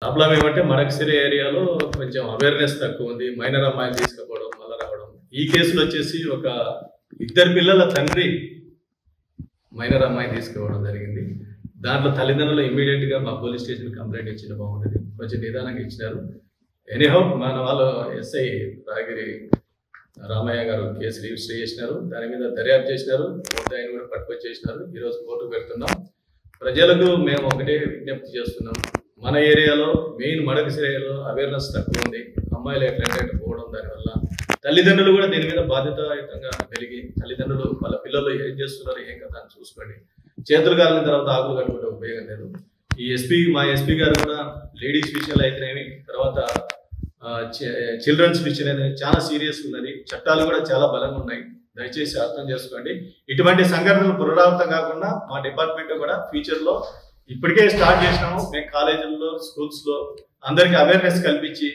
Problem ఏమంటే మడకసిరి ఏరియాలో కొంచెం అవేర్నెస్ తక్కువ ఉంది. మైనర్ అమ్మాయిలు తీసుకుపోవడం మళ్ళీ రావడం. ఈ కేసులో వచ్చేసి ఒక ఇద్దరు పిల్లల తండ్రి మైనర్ అమ్మాయి తీసుకుపోవడం జరిగింది. దాంట్లో తల్లిదండ్రులు ఇమీడియట్గా మా పోలీస్ స్టేషన్ కంప్లైంట్ ఇచ్చిన బాగుంటుంది, కొంచెం నిదానంగా ఇచ్చినారు. ఎనీహౌ మన వాళ్ళు ఎస్ఐ రాగిరి రామయ్య గారు కేసు రిజిస్టర్ చేసినారు, దాని మీద దర్యాప్తు చేసినారు, ఆయన కూడా పట్టుకొచ్చేసినారు. ఈరోజు కోర్టుకు పెడుతున్నాం. ప్రజలకు మేము ఒకటే విజ్ఞప్తి చేస్తున్నాం, మన ఏరియాలో మెయిన్ మడకసిరి ఏరియాలో అవేర్నెస్ తక్కువ ఉంది. అమ్మాయిలు ఎట్లంటే పోవడం, దానివల్ల తల్లిదండ్రులు కూడా దీని మీద బాధ్యతాయుతంగా కలిగి తల్లిదండ్రులు వాళ్ళ పిల్లలు ఏం చేస్తున్నారు ఏం కదా అని చూసుకోండి. చేతులు కాలిన తర్వాత ఆకులు కట్టుకుంటే ఉపయోగం లేదు. ఈ మా ఎస్పీ గారు కూడా లేడీస్ విషయాలు అయితేనేమి, తర్వాత చిల్డ్రన్స్ విషయం అనేది చాలా సీరియస్ ఉన్నది. చట్టాలు కూడా చాలా బలంగా ఉన్నాయి. దయచేసి అర్థం చేసుకోండి. ఇటువంటి సంఘటనలు పునరావృతం కాకుండా మా డిపార్ట్మెంట్ కూడా ఫ్యూచర్లో ఇప్పటికే స్టార్ట్ చేసినాము. మేము కాలేజీల్లో స్కూల్స్లో అందరికీ అవేర్నెస్ కల్పించి